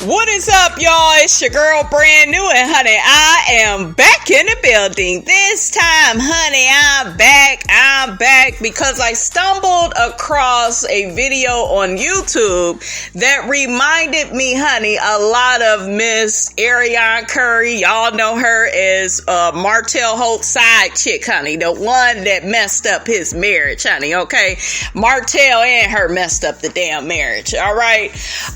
What is up, y'all? It's your girl, Brand New, and honey, I am back in the building. This time, honey, I'm back because I stumbled across a video on YouTube that reminded me, honey, a lot of Miss Arionne Curry. Y'all know her as Martell Holt's side chick, honey, the one that messed up his marriage, honey, okay? Martell and her messed up the damn marriage, all right?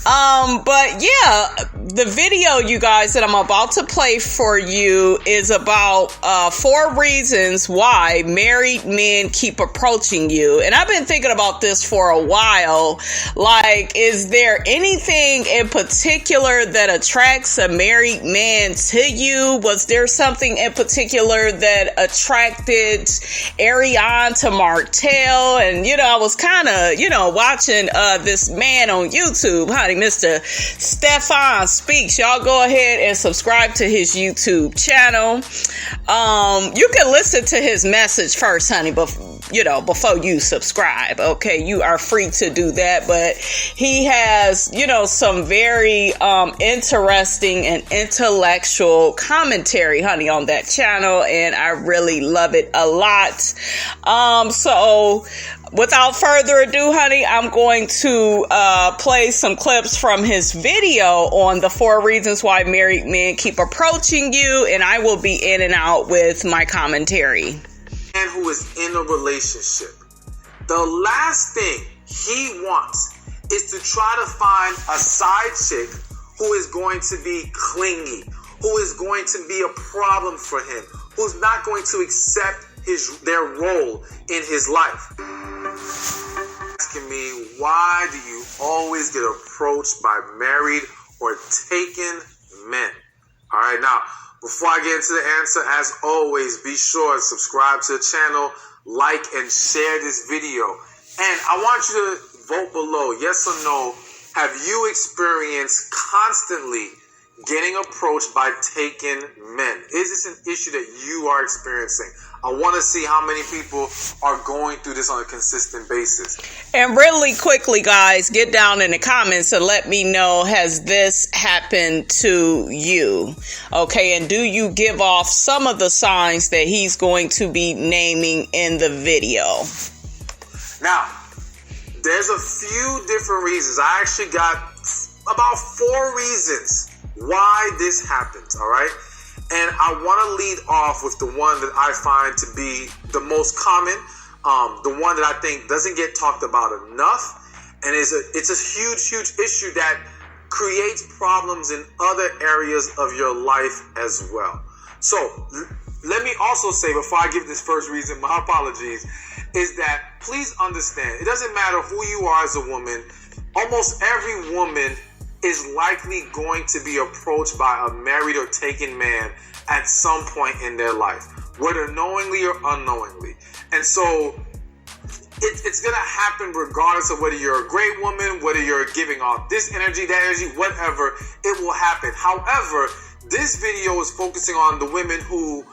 But yeah, the video, you guys, that I'm about to play for you is about 4 reasons why married men keep approaching you. And I've been thinking about this for a while. Like, is there anything in particular that attracts a married man to you? Was there something in particular that attracted Arionne to Martell? And, you know, I was kind of, you know, watching this man on YouTube, honey, Mr Stephan Speaks. Y'all go ahead and subscribe to his YouTube channel. You can listen to his message first, honey, before you subscribe. Okay, you are free to do that. But he has, you know, some very interesting and intellectual commentary, honey, on that channel, and I really love it a lot. So without further ado, honey, I'm going to play some clips from his video on the 4 reasons why married men keep approaching you, and I will be in and out with my commentary. Man who is in a relationship, the last thing he wants is to try to find a side chick who is going to be clingy, who is going to be a problem for him, who's not going to accept their role in his life. Asking me, why do you always get approached by married or taken men? All right, now, before I get into the answer, as always, be sure to subscribe to the channel, like and share this video. And I want you to vote below, yes or no. Have you experienced constantly getting approached by taken men? Is this an issue that you are experiencing? I want to see how many people are going through this on a consistent basis. And really quickly, guys, get down in the comments and let me know, has this happened to you? Okay, and do you give off some of the signs that he's going to be naming in the video? Now, there's a few different reasons. I actually got about 4 reasons why this happens, all right? And I want to lead off with the one that I find to be the most common, the one that I think doesn't get talked about enough, and it's a huge issue that creates problems in other areas of your life as well. So let me also say, before I give this first reason, my apologies, is that please understand, it doesn't matter who you are as a woman, almost every woman is likely going to be approached by a married or taken man at some point in their life, whether knowingly or unknowingly. And so it's going to happen regardless of whether you're a great woman, whether you're giving off this energy, that energy, whatever, it will happen. However, this video is focusing on the women who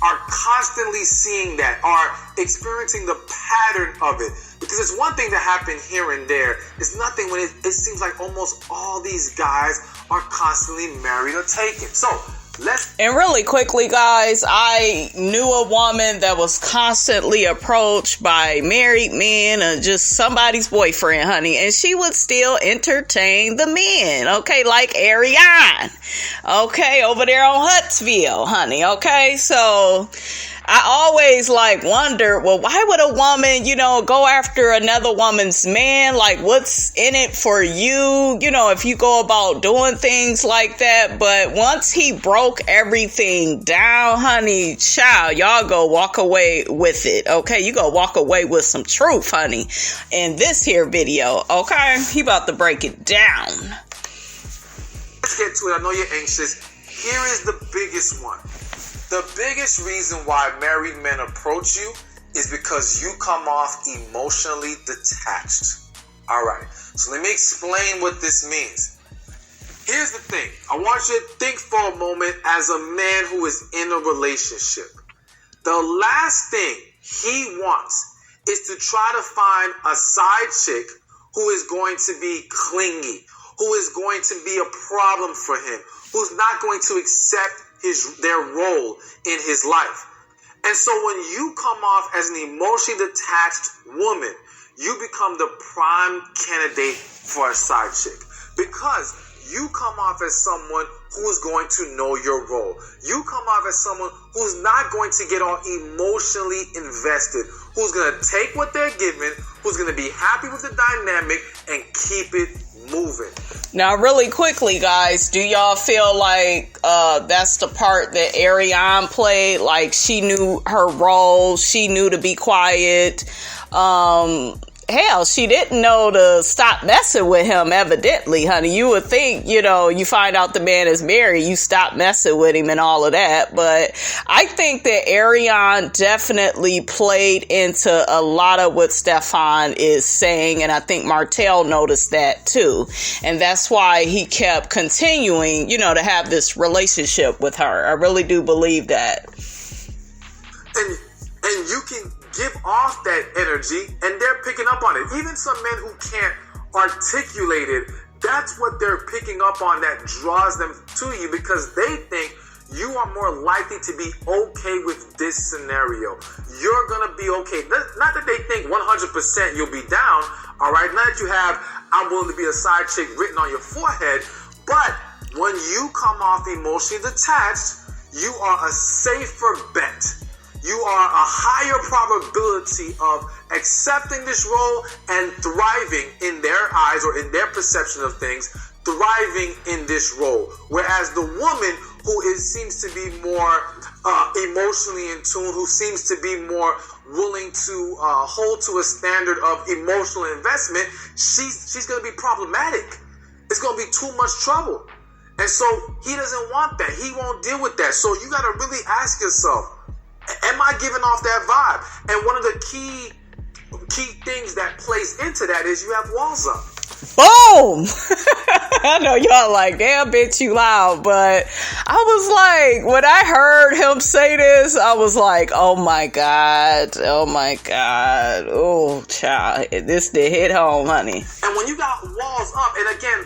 are constantly seeing that, are experiencing the pattern of it. Because it's one thing to happen here and there. It's nothing when it seems like almost all these guys are constantly married or taken. So, and really quickly, guys, I knew a woman that was constantly approached by married men or just somebody's boyfriend, honey, and she would still entertain the men, okay, like Arionne, okay, over there on Huntsville, honey, okay, so I always wonder, well, why would a woman, you know, go after another woman's man? Like, what's in it for you? You know, if you go about doing things like that. But once he broke everything down, honey, child, y'all go walk away with it. Okay, you go walk away with some truth, honey, in this here video. Okay, he about to break it down. Let's get to it. I know you're anxious. Here is the biggest one. The biggest reason why married men approach you is because you come off emotionally detached. All right, so let me explain what this means. Here's the thing. I want you to think for a moment as a man who is in a relationship. The last thing he wants is to try to find a side chick who is going to be clingy, who is going to be a problem for him, who's not going to accept their role in his life. And so when you come off as an emotionally detached woman, you become the prime candidate for a side chick, because you come off as someone who's going to know your role. You come off as someone who's not going to get all emotionally invested, who's going to take what they're given, who's going to be happy with the dynamic and keep it moving. Now, really quickly, guys, do y'all feel like that's the part that Arionne played? Like, she knew her role, she knew to be quiet. Hell, she didn't know to stop messing with him, evidently, honey. You would think, you find out the man is married, you stop messing with him and all of that. But I think that Arionne definitely played into a lot of what Stephan is saying. And I think Martell noticed that too. And that's why he kept continuing, to have this relationship with her. I really do believe that. And you can give off that energy, and they're picking up on it. Even some men who can't articulate it, that's what they're picking up on that draws them to you, because they think you are more likely to be okay with this scenario. You're going to be okay. Not that they think 100% you'll be down, all right? Not that you have, I'm willing to be a side chick written on your forehead, but when you come off emotionally detached, you are a safer bet. You are a higher probability of accepting this role and thriving in their eyes, or in their perception of things, thriving in this role. Whereas the woman who seems to be more emotionally in tune, who seems to be more willing to hold to a standard of emotional investment, she's going to be problematic. It's going to be too much trouble. And so he doesn't want that. He won't deal with that. So you got to really ask yourself, am I giving off that vibe? And one of the key things that plays into that is you have walls up. Boom! I know y'all like, damn, bitch, you loud. But I was like, when I heard him say this, I was like, oh my God. Oh, child. This did hit home, honey. And when you got walls up, and again,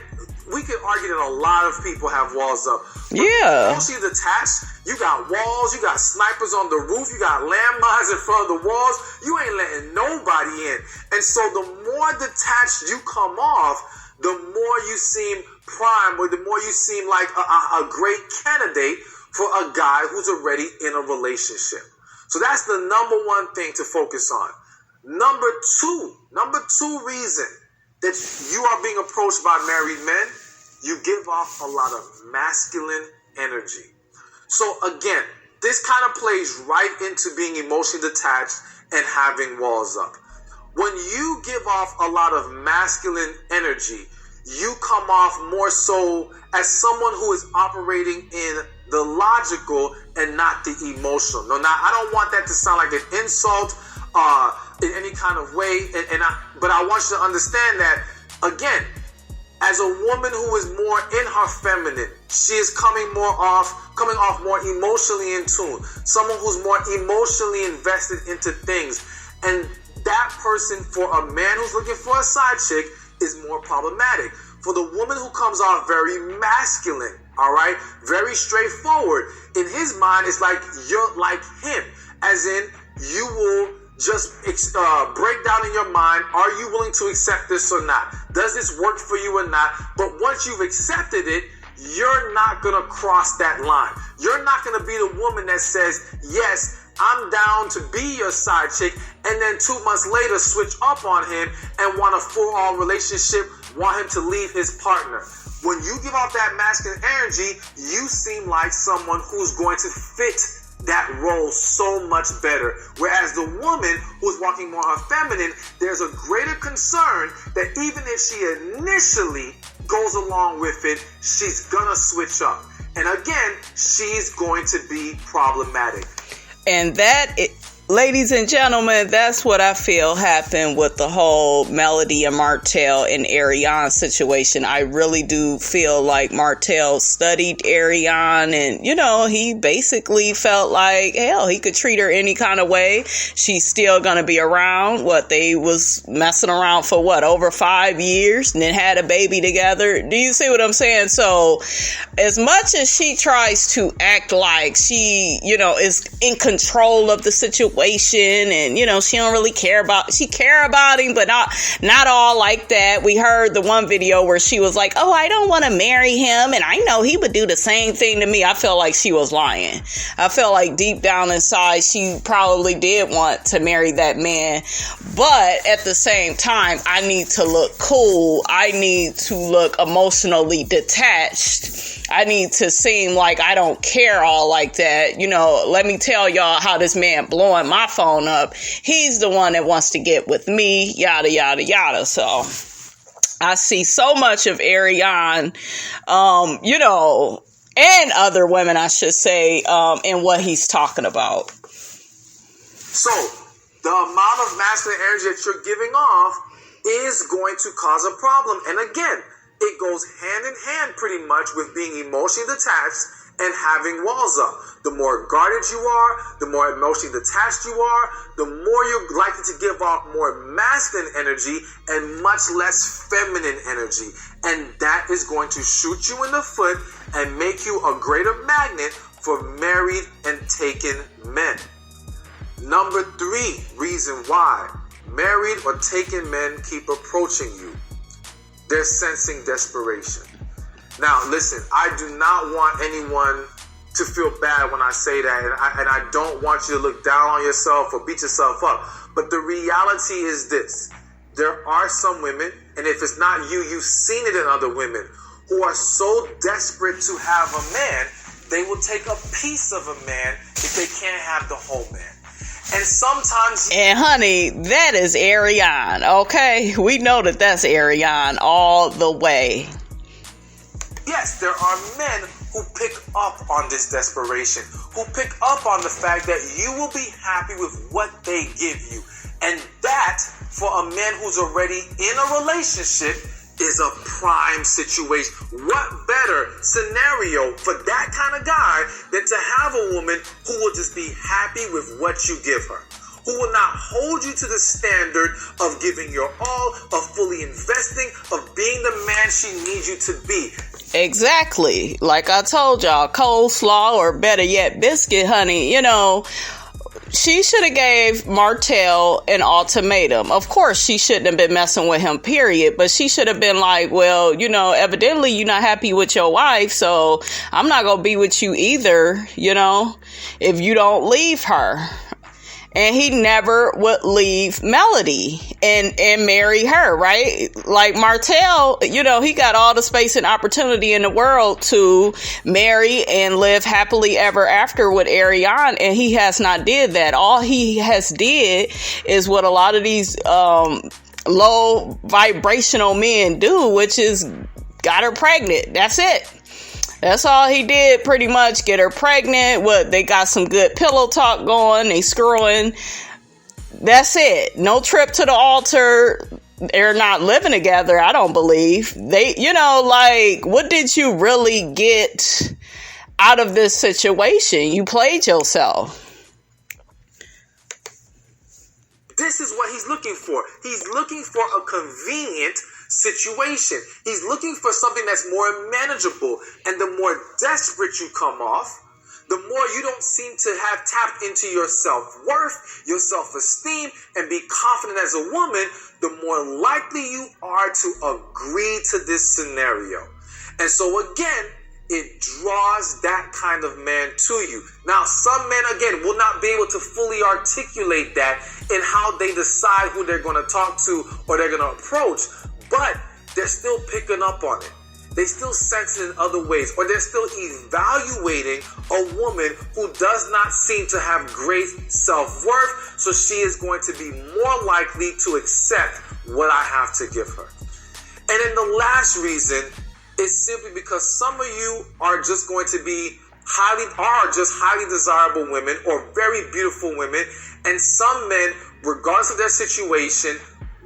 we could argue that a lot of people have walls up. Yeah. Mostly detached. You got walls, you got snipers on the roof, you got landmines in front of the walls. You ain't letting nobody in. And so the more detached you come off, the more you seem prime, or the more you seem like a great candidate for a guy who's already in a relationship. So that's the number one thing to focus on. Number two reason that you are being approached by married men, you give off a lot of masculine energy. So again, this kind of plays right into being emotionally detached and having walls up. When you give off a lot of masculine energy, you come off more so as someone who is operating in the logical and not the emotional. Now, I don't want that to sound like an insult in any kind of way, but I want you to understand that, again, as a woman who is more in her feminine, she is coming off more emotionally in tune. Someone who's more emotionally invested into things. And that person, for a man who's looking for a side chick, is more problematic. For the woman who comes off very masculine, all right, very straightforward, in his mind, it's like you're like him. As in, you will just break down in your mind, are you willing to accept this or not? Does this work for you or not? But once you've accepted it, you're not going to cross that line. You're not going to be the woman that says, yes, I'm down to be your side chick, and then 2 months later switch up on him and want a full-on relationship, want him to leave his partner. When you give off that masculine energy, you seem like someone who's going to fit that role so much better. Whereas the woman who's walking more feminine, there's a greater concern that even if she initially goes along with it, she's gonna switch up. And again, she's going to be problematic. And that ladies and gentlemen, that's what I feel happened with the whole Melody and Martell and Arionne situation. I really do feel like Martell studied Arionne, and, you know, he basically felt like, hell, he could treat her any kind of way. She's still going to be around. They was messing around for over 5 years and then had a baby together. Do you see what I'm saying? So as much as she tries to act like she, you know, is in control of the situation, and, you know, she don't really care about him, but not all like that. We heard the one video where she was like, oh, I don't want to marry him, and I know he would do the same thing to me. I felt like she was lying. I felt like deep down inside she probably did want to marry that man, but at the same time, I need to look cool. I need to look emotionally detached. I need to seem like I don't care all like that. You know, let me tell y'all how this man blowing my phone up. He's the one that wants to get with me, yada, yada, yada. So I see so much of Arionne, you know, and other women, I should say, in what he's talking about. So the amount of masculine energy that you're giving off is going to cause a problem. And again, it goes hand in hand pretty much with being emotionally detached and having walls up. The more guarded you are, the more emotionally detached you are, the more you're likely to give off more masculine energy and much less feminine energy. And that is going to shoot you in the foot and make you a greater magnet for married and taken men. Number 3 reason why married or taken men keep approaching you. They're sensing desperation. Now, listen, I do not want anyone to feel bad when I say that, and I don't want you to look down on yourself or beat yourself up. But the reality is this. There are some women, and if it's not you, you've seen it in other women, who are so desperate to have a man, they will take a piece of a man if they can't have the whole man. And sometimes... And honey, that is Arionne, okay? We know that that's Arionne all the way. Yes, there are men who pick up on this desperation, who pick up on the fact that you will be happy with what they give you. And that, for a man who's already in a relationship, is a prime situation. What better scenario for that kind of guy than to have a woman who will just be happy with what you give her, who will not hold you to the standard of giving your all, of fully investing, of being the man she needs you to be. Exactly. Like I told y'all, coleslaw, or better yet, biscuit, honey, you know, she should have gave Martell an ultimatum. Of course, she shouldn't have been messing with him, period. But she should have been like, well, you know, evidently you're not happy with your wife, so I'm not going to be with you either, you know, if you don't leave her. And he never would leave Melody and marry her, right? Like Martell, you know, he got all the space and opportunity in the world to marry and live happily ever after with Arionne, and he has not did that. All he has did is what a lot of these low vibrational men do, which is got her pregnant. That's it. That's all he did, pretty much, get her pregnant. They got some good pillow talk going. They screwing. That's it. No trip to the altar. They're not living together, I don't believe. They, you know, like, what did you really get out of this situation? You played yourself. This is what he's looking for. He's looking for a convenient situation. He's looking for something that's more manageable. And the more desperate you come off, the more you don't seem to have tapped into your self-worth, your self-esteem, and be confident as a woman, the more likely you are to agree to this scenario. And so again, it draws that kind of man to you. Now, some men, again, will not be able to fully articulate that in how they decide who they're going to talk to or they're going to approach, but they're still picking up on it. They still sense it in other ways, or they're still evaluating a woman who does not seem to have great self-worth, so she is going to be more likely to accept what I have to give her. And then the last reason is simply because some of you are just going to be highly desirable women or very beautiful women, and some men, regardless of their situation,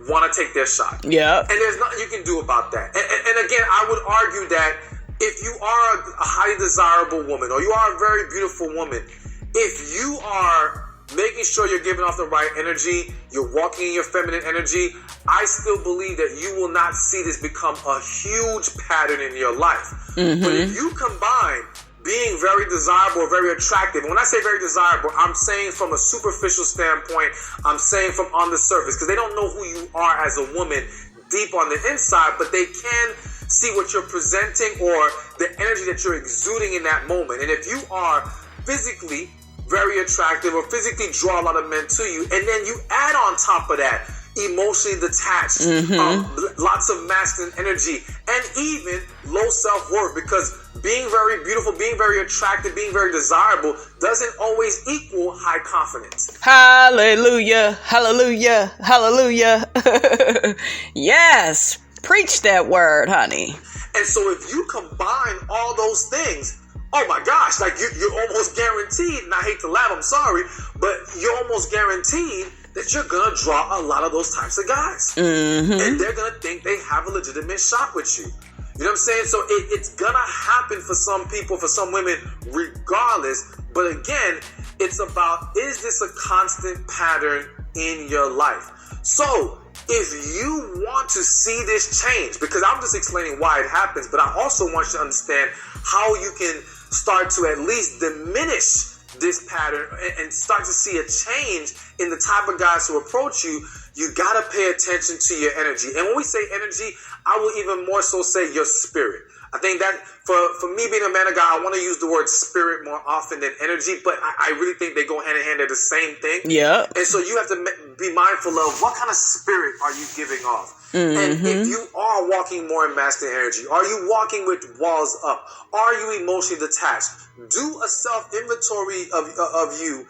want to take their shot. Yeah. And there's nothing you can do about that. And again, I would argue that if you are a highly desirable woman or you are a very beautiful woman, if you are making sure you're giving off the right energy, you're walking in your feminine energy, I still believe that you will not see this become a huge pattern in your life. But if you combine being very desirable or very attractive, and when I say very desirable, I'm saying from a superficial standpoint, I'm saying from on the surface, because they don't know who you are as a woman deep on the inside, but they can see what you're presenting or the energy that you're exuding in that moment. And if you are physically very attractive or physically draw a lot of men to you, and then you add on top of that emotionally detached, lots of masculine energy, and even low self-worth, because being very beautiful, being very attractive, being very desirable doesn't always equal high confidence. Hallelujah, hallelujah, hallelujah. Yes, preach that word, honey. And so if you combine all those things, oh my gosh, like you're almost guaranteed, and I hate to laugh, I'm sorry, but you're almost guaranteed that you're going to draw a lot of those types of guys. And they're going to think they have a legitimate shot with you. You know what I'm saying? So it's going to happen for some people, for some women, regardless. But again, it's about, is this a constant pattern in your life? So if you want to see this change, because I'm just explaining why it happens, but I also want you to understand how you can start to at least diminish this pattern and start to see a change in the type of guys who approach you. You got to pay attention to your energy. And when we say energy, I will even more so say your spirit. I think that for me being a man of God, I want to use the word spirit more often than energy, but I really think they go hand in hand. They're the same thing. Yeah. And so you have to be mindful of what kind of spirit are you giving off. And if you are walking more in masculine energy, are you walking with walls up? Are you emotionally detached? Do a self-inventory of you.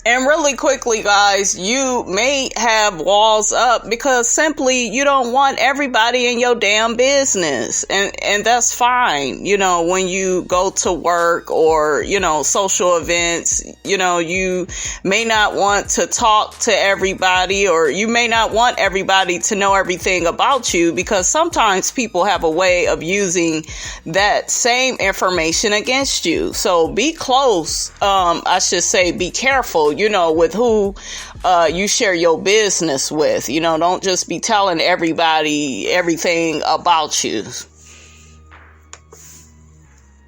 And really quickly, guys, you may have walls up because simply you don't want everybody in your damn business. And that's fine. You know, when you go to work or, you know, social events, you know, you may not want to talk to everybody, or you may not want everybody to know everything about you, because sometimes people have a way of using that same information against you. So be close. I should say be careful, you know, with who you share your business with. You know, don't just be telling everybody everything about you.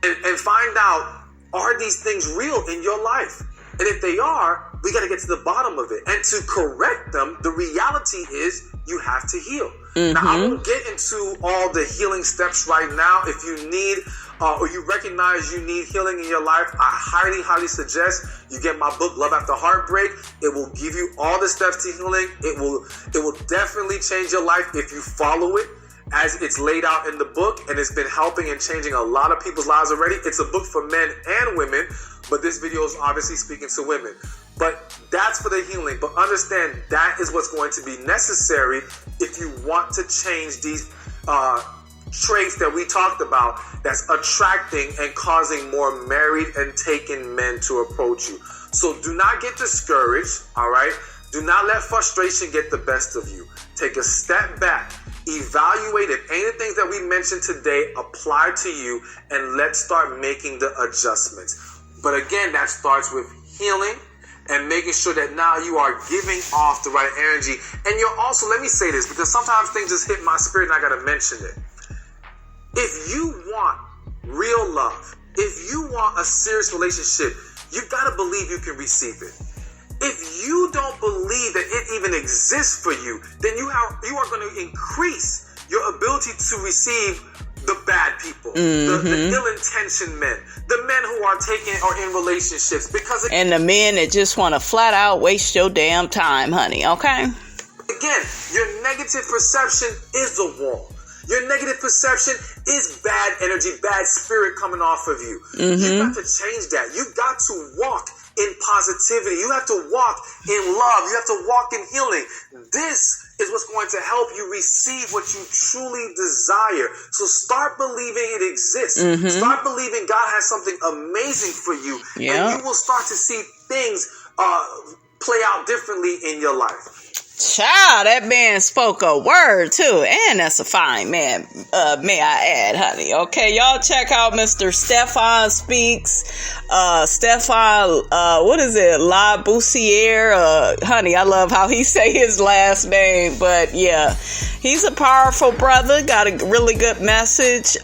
And find out, are these things real in your life? And if they are, we got to get to the bottom of it. And to correct them, the reality is you have to heal. Now, I won't get into all the healing steps right now. If you need or you recognize you need healing in your life, I highly, highly suggest you get my book, Love After Heartbreak. It will give you all the steps to healing. It will definitely change your life if you follow it as it's laid out in the book, and it's been helping and changing a lot of people's lives already. It's a book for men and women, but this video is obviously speaking to women. But that's for the healing. But understand that is what's going to be necessary if you want to change these traits that we talked about that's attracting and causing more married and taken men to approach you. So do not get discouraged, all right? Do not let frustration get the best of you. Take a step back. Evaluate if any of the things that we mentioned today apply to you, and let's start making the adjustments. But again, that starts with healing and making sure that now you are giving off the right energy. And you're also, let me say this, because sometimes things just hit my spirit and I got to mention it. If you want real love, if you want a serious relationship, you've got to believe you can receive it. If you don't believe that it even exists for you, then you are going to increase your ability to receive the bad people, the ill-intentioned men, the men who are taking or in relationships, and the men that just want to flat out waste your damn time, honey. Okay. Again, your negative perception is the wall. Your negative perception is bad energy, bad spirit coming off of you. You got to change that. You got to walk in positivity. You have to walk in love. You have to walk in healing. This is what's going to help you receive what you truly desire. So start believing it exists. Start believing God has something amazing for you. And you will start to see things play out differently in your life. Child, that man spoke a word too, and that's a fine man, may I add, honey. Okay, y'all check out Mr. Stephan Speaks, Stephan, what is it, Lamh, honey, I love how he say his last name, but yeah, he's a powerful brother, got a really good message.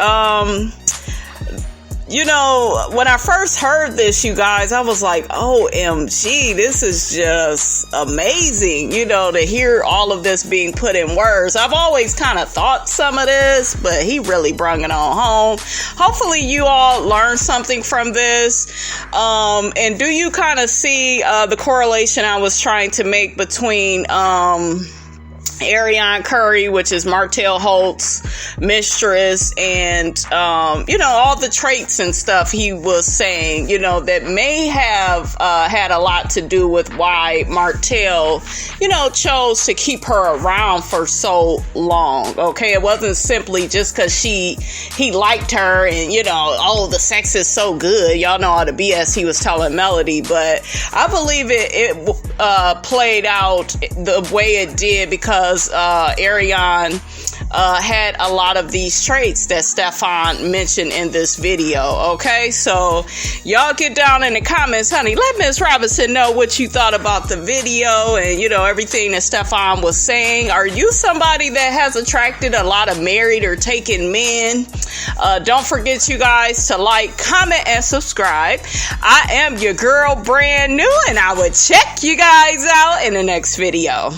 You know, when I first heard this, you guys, I was like, OMG, this is just amazing, you know, to hear all of this being put in words. I've always kind of thought some of this, but he really brung it on home. Hopefully you all learned something from this. And do you kind of see the correlation I was trying to make between Arionne Curry, which is Martell Holt's mistress, and, you know, all the traits and stuff he was saying, you know, that may have had a lot to do with why Martell, you know, chose to keep her around for so long. Okay, it wasn't simply just because he liked her and, you know, the sex is so good. Y'all know all the BS he was telling Melody, but I believe it played out the way it did because Arionne had a lot of these traits that Stephan mentioned in this video. Okay, so y'all get down in the comments, honey. Let Miss Robinson know what you thought about the video and, you know, everything that Stephan was saying. Are you somebody that has attracted a lot of married or taken men? Don't forget, you guys, to like, comment, and subscribe. I am your girl, brand new, and I will check you guys out in the next video.